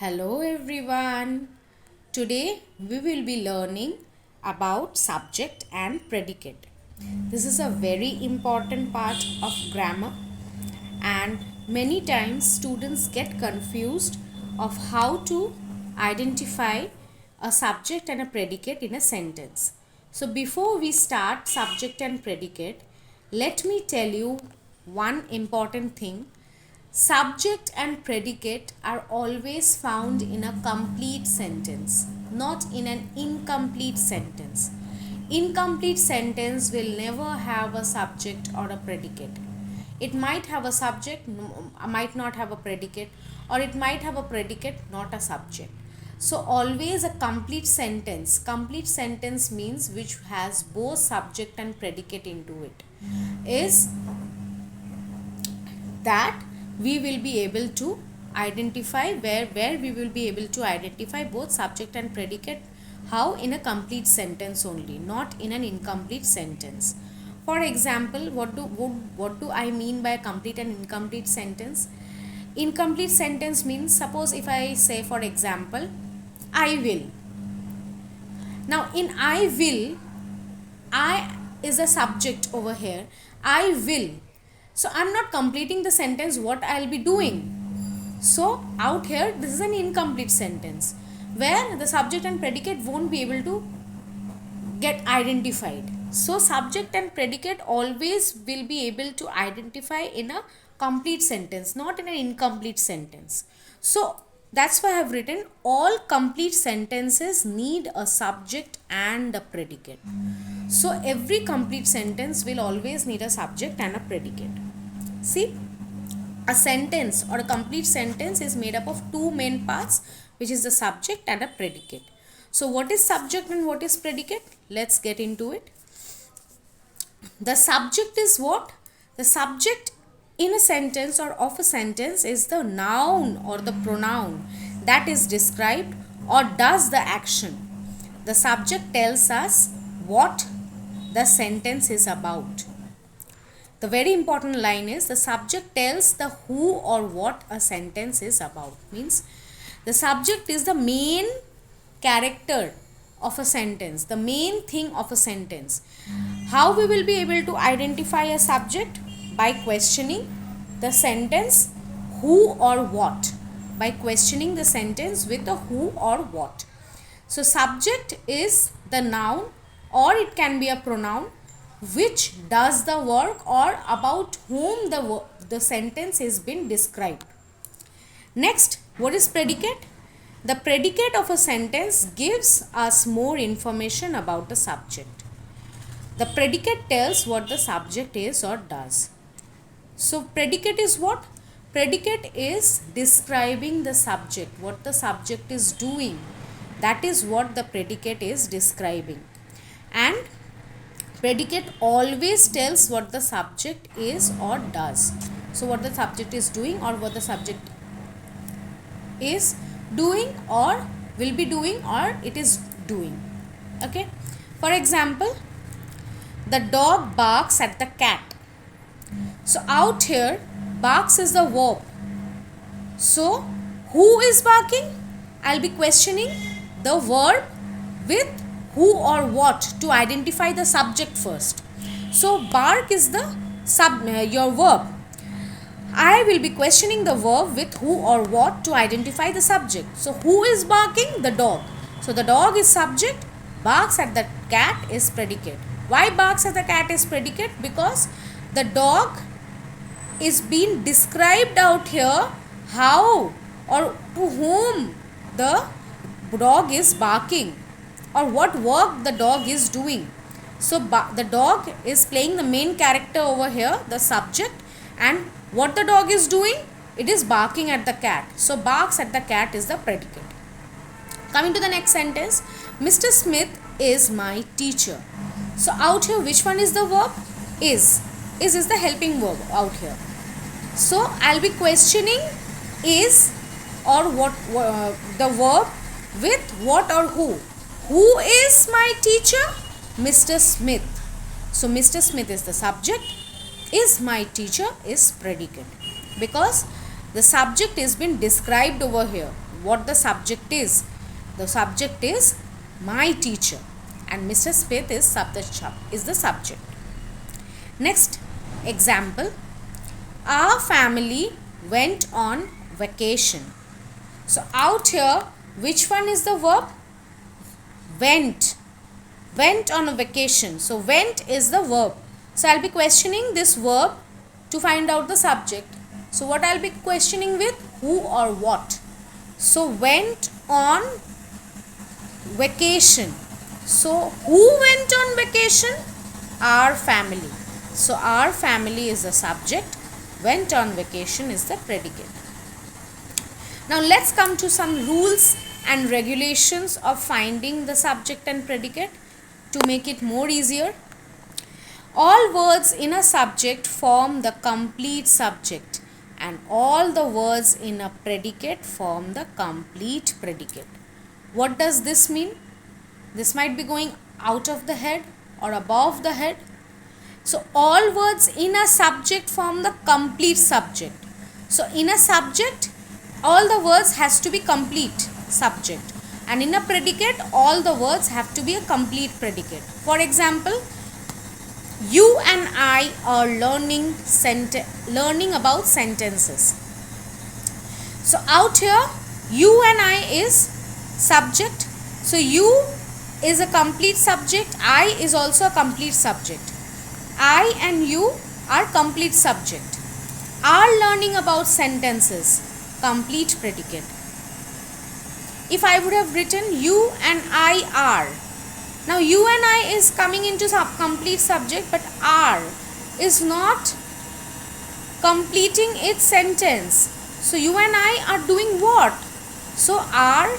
Hello everyone. Today we will be learning about subject and predicate. This is a very important part of grammar and many times students get confused of how to identify a subject and a predicate in a sentence. So before we start subject and predicate, let me tell you one important thing. Subject and predicate are always found in a complete sentence, not in an incomplete sentence. Incomplete sentence will never have a subject or a predicate. It might have a subject, might not have a predicate, or it might have a predicate, not a subject. So always a complete sentence. Complete sentence means which has both subject and predicate into it. Is that we will be able to identify where we will be able to identify both subject and predicate. How? In a complete sentence only, not in an incomplete sentence. For example, what do I mean by complete and incomplete sentence? Incomplete sentence means, suppose if I say, for example, I will. Now in I will, I is a subject over here. I will. So I'm not completing the sentence what I'll be doing. So out here this is an incomplete sentence where the subject and predicate won't be able to get identified. So subject and predicate always will be able to identify in a complete sentence, not in an incomplete sentence. So that's why I have written all complete sentences need a subject and a predicate. So every complete sentence will always need a subject and a predicate. See, a sentence or a complete sentence is made up of two main parts, which is the subject and a predicate. So what is subject and what is predicate? Let's get into it. The subject is what? The subject in a sentence or of a sentence is the noun or the pronoun that is described or does the action. The subject tells us what the sentence is about. The very important line is the subject tells the who or what a sentence is about. Means the subject is the main character of a sentence, the main thing of a sentence. How we will be able to identify a subject? By questioning the sentence who or what. By questioning the sentence with a who or what. So subject is the noun or it can be a pronoun which does the work or about whom the sentence has been described. Next, what is predicate? The predicate of a sentence gives us more information about the subject. The predicate tells what the subject is or does. So predicate is what? Predicate is describing the subject, what the subject is doing. That is what the predicate is describing. And predicate always tells what the subject is or does. So what the subject is doing or what the subject is doing or will be doing or it is doing. Okay. For example, the dog barks at the cat. So out here, barks is the verb. So who is barking? I'll be questioning the verb with who or what to identify the subject first. So bark is the your verb. I will be questioning the verb with who or what to identify the subject. So who is barking? The dog. So the dog is subject, barks at the cat is predicate. Why barks at the cat is predicate? Because the dog is being described out here how or to whom the dog is barking or what work the dog is doing. So the dog is playing the main character over here, the subject, and what the dog is doing? It is barking at the cat. So barks at the cat is the predicate. Coming to the next sentence, Mr. Smith is my teacher. So out here, which one is the verb? Is the helping verb out here. So I'll be questioning is or what the verb with what or who. Who is my teacher? Mr. Smith. So Mr. Smith is the subject. Is my teacher is predicate. Because the subject is been described over here. what the subject is. The subject is my teacher, and Mr. Smith is the subject. Next example, our family went on vacation. So out here, which one is the verb? Went. Went on a vacation. So went is the verb. So I'll be questioning this verb to find out the subject. So what I'll be questioning with? Who or what? So went on vacation. So who went on vacation? Our family. So our family is the subject. Went on vacation is the predicate. Now let's come to some rules and regulations of finding the subject and predicate to make it more easier. All words in a subject form the complete subject, and all the words in a predicate form the complete predicate. What does this mean? This might be going out of the head or above the head. So all words in a subject form the complete subject. So in a subject, all the words has to be complete subject, and in a predicate, all the words have to be a complete predicate. For example, you and I are learning about sentences. So out here, you and I is subject. So you is a complete subject. I is also a complete subject. I and you are complete subject. Are learning about sentences, complete predicate. If I would have written you and I are. Now you and I is coming into complete subject, but are is not completing its sentence. So you and I are doing what? So are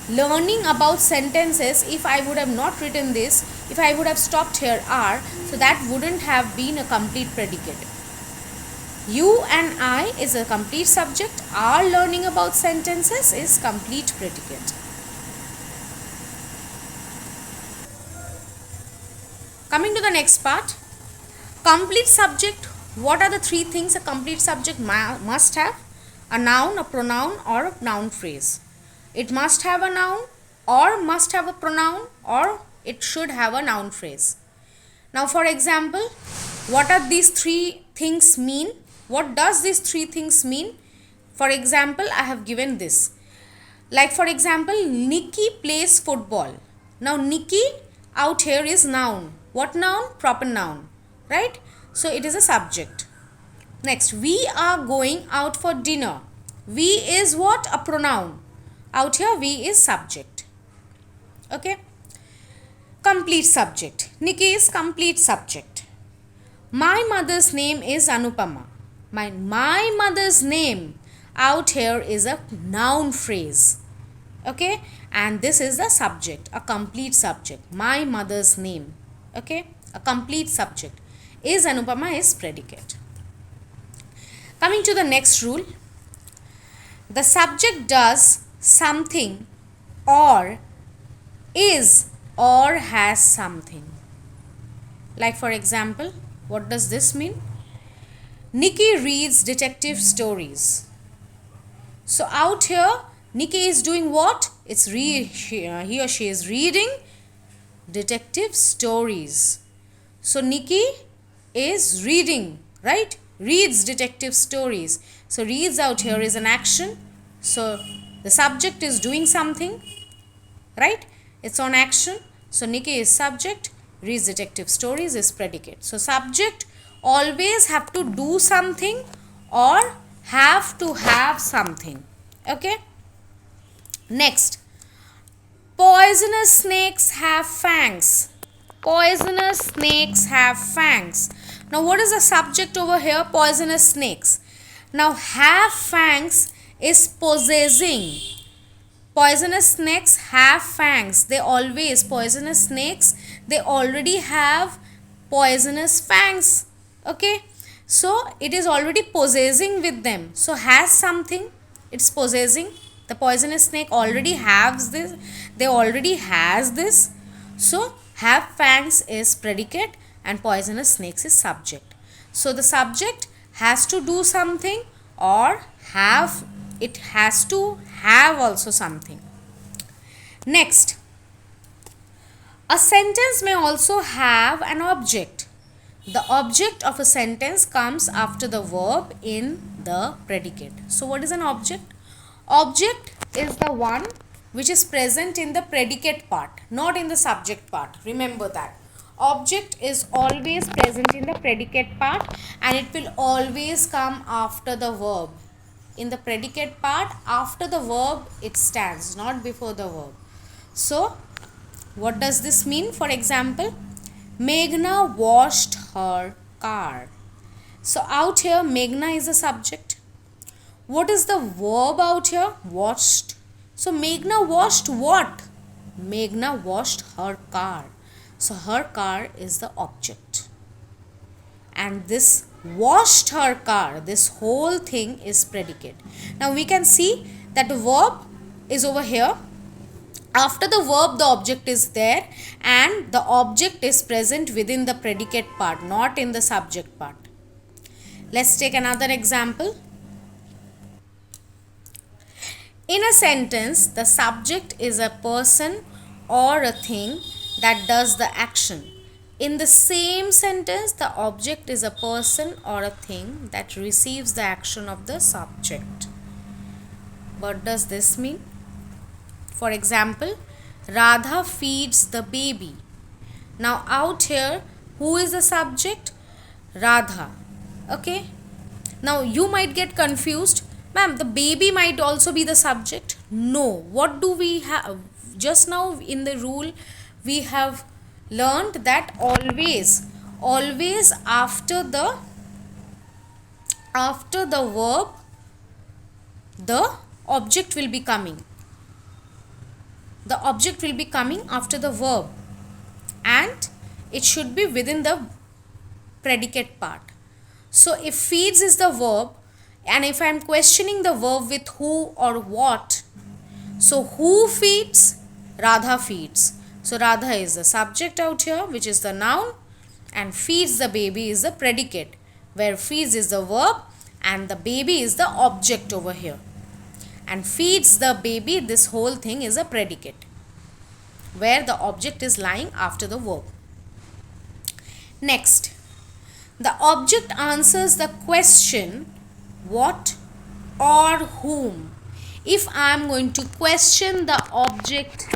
learning about sentences. If I would have not written this, if I would have stopped here are, so that wouldn't have been a complete predicate. You and I is a complete subject. Are learning about sentences is complete predicate. Coming to the next part, complete subject. What are the three things a complete subject must have? A noun, a pronoun, or a noun phrase. It must have a noun, or must have a pronoun, or it should have a noun phrase. Now for example, what are these three things mean? What does these three things mean? For example, I have given this. Like for example, Nikki plays football. Now Nikki out here is noun. What noun? Proper noun, right? So it is a subject. Next, we are going out for dinner. We is what? A pronoun. Out here we is subject. Okay. Complete subject. Nikki is complete subject. My mother's name is Anupama. My mother's name out here is a noun phrase. Okay. And this is the subject, a complete subject. My mother's name. Okay. A complete subject. Is Anupama is predicate. Coming to the next rule. The subject does something or is or has something. Like for example, what does this mean? Nikki reads detective stories. So out here, Nikki is doing what? It's he or she is reading detective stories. So Nikki is reading, right? Reads detective stories. So reads out here is an action. So the subject is doing something, right? It's on action. So Nikki is subject. Reads detective stories is predicate. So subject always have to do something or have to have something. Okay. Next. Poisonous snakes have fangs. Poisonous snakes have fangs. Now what is the subject over here? Poisonous snakes. Now have fangs is possessing. Poisonous snakes have fangs. They always, poisonous snakes, they already have poisonous fangs. Okay. So it is already possessing with them. So has something, it's possessing. The poisonous snake already has this. They already has this. So have fangs is predicate and poisonous snakes is subject. So the subject has to do something or have it has to have also something. Next, a sentence may also have an object. The object of a sentence comes after the verb in the predicate. So what is an object? Object is the one which is present in the predicate part, not in the subject part. Remember that. Object is always present in the predicate part and it will always come after the verb. In the predicate part, after the verb it stands, not before the verb. So what does this mean? For example, Meghna washed her car. So out here Meghna is the subject. What is the verb out here? Washed. So Meghna washed what? Meghna washed her car. So her car is the object. And this washed her car, this whole thing is predicate. Now we can see that the verb is over here. After the verb, the object is there and the object is present within the predicate part, not in the subject part. Let's take another example. In a sentence, the subject is a person or a thing that does the action. In the same sentence, the object is a person or a thing that receives the action of the subject. What does this mean? For example, Radha feeds the baby. Now out here, who is the subject? Radha. Okay. Now you might get confused. Ma'am, the baby might also be the subject. No. What do we have? Just now in the rule, we have learned that always after the verb, the object will be coming. The object will be coming after the verb and it should be within the predicate part. So if feeds is the verb and if I am questioning the verb with who or what, so who feeds? Radha feeds. So Radha is the subject out here, which is the noun, and feeds the baby is the predicate, where feeds is the verb and the baby is the object over here. And feeds the baby, this whole thing is a predicate where the object is lying after the verb. Next, the object answers the question what or whom. If I am going to question the object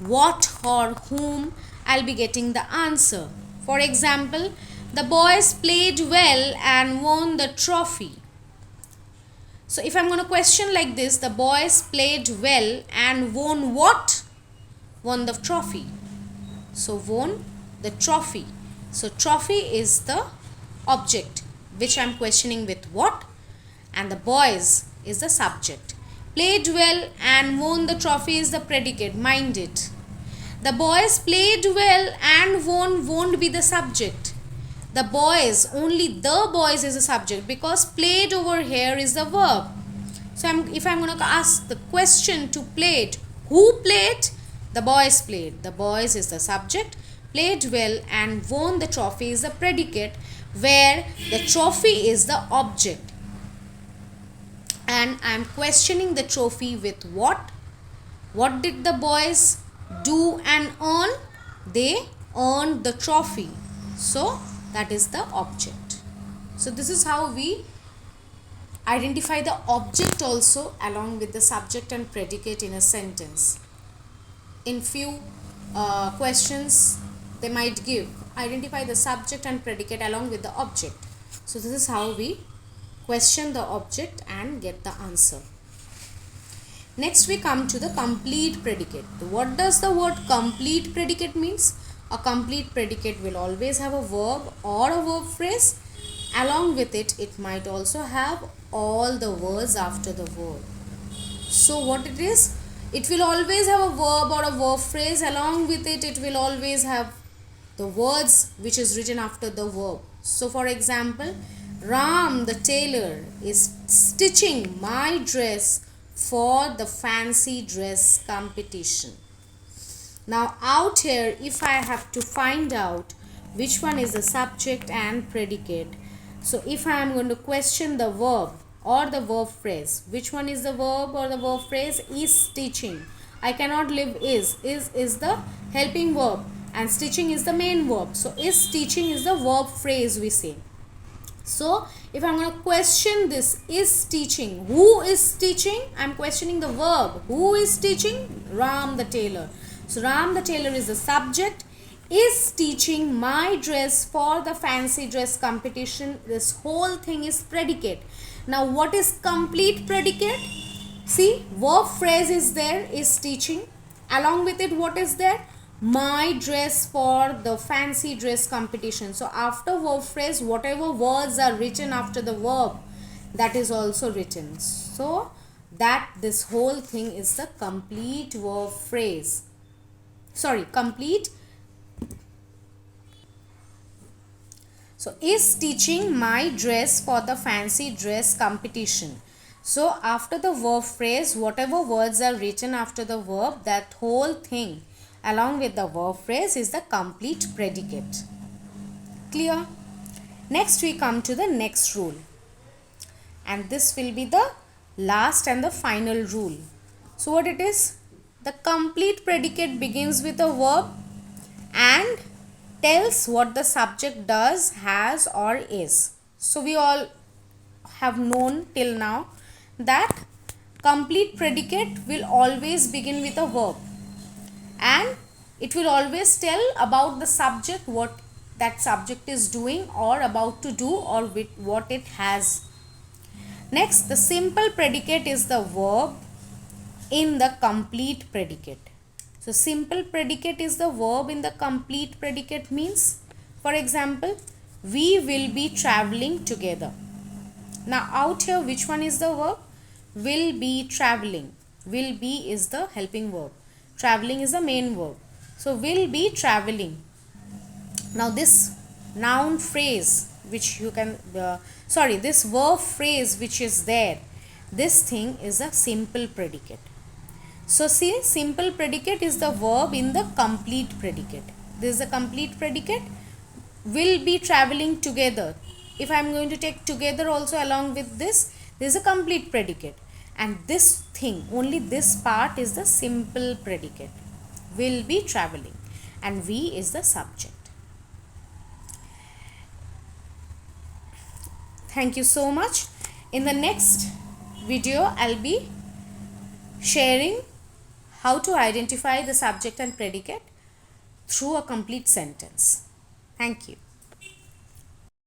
what or whom, I'll be getting the answer. For example, the boys played well and won the trophy. So if I'm going to question like this, the boys played well and won what? Won the trophy. So won the trophy. So trophy is the object which I'm questioning with what, and the boys is the subject. Played well and won the trophy is the predicate. Mind it. The boys played well and won won't be the subject. The boys, only the boys is the subject because played over here is the verb. So if I'm going to ask the question to played, who played? The boys played. The boys is the subject. Played well and won the trophy is the predicate, where the trophy is the object. And I'm questioning the trophy with what? What did the boys do and earn? They earned the trophy. So that is the object. So this is how we identify the object also along with the subject and predicate in a sentence. In few questions they might give, identify the subject and predicate along with the object. So this is how we question the object and get the answer. Next we come to the complete predicate. What does the word complete predicate means? A complete predicate will always have a verb or a verb phrase. Along with it, it might also have all the words after the verb. So what it is? It will always have a verb or a verb phrase. Along with it, it will always have the words which is written after the verb. So for example, Ram the tailor is stitching my dress for the fancy dress competition. Now out here, if I have to find out which one is the subject and predicate, so if I am going to question the verb, or the verb phrase. Which one is the verb or the verb phrase? Is teaching. I cannot live is. Is the helping verb and stitching is the main verb. So is teaching is the verb phrase we say. So if I'm going to question this, is teaching, who is teaching? I'm questioning the verb. Who is teaching? Ram the tailor. So Ram the tailor is the subject. Is teaching my dress for the fancy dress competition. This whole thing is predicate. Now what is complete predicate? See, verb phrase is there, is teaching. Along with it, what is there? My dress for the fancy dress competition. So after verb phrase, whatever words are written after the verb, that is also written. So that this whole thing is the complete verb phrase. Sorry, complete. So is teaching my dress for the fancy dress competition. So after the verb phrase, whatever words are written after the verb, that whole thing along with the verb phrase is the complete predicate. Clear? Next we come to the next rule. And this will be the last and the final rule. So what it is? The complete predicate begins with a verb and tells what the subject does, has or is. So we all have known till now that complete predicate will always begin with a verb and it will always tell about the subject, what that subject is doing or about to do or with what it has. Next, the simple predicate is the verb in the complete predicate. So simple predicate is the verb in the complete predicate means, for example, we will be traveling together. Now out here, which one is the verb? Will be traveling. Will be is the helping verb. Traveling is the main verb. So will be traveling. Now this noun phrase which you can, this verb phrase which is there, this thing is a simple predicate. So see, simple predicate is the verb in the complete predicate. This is the complete predicate. Will be traveling together. If I am going to take together also along with this is a complete predicate. And this thing, only this part is the simple predicate. Will be traveling. And we is the subject. Thank you so much. In the next video, I'll be sharing how to identify the subject and predicate through a complete sentence. Thank you.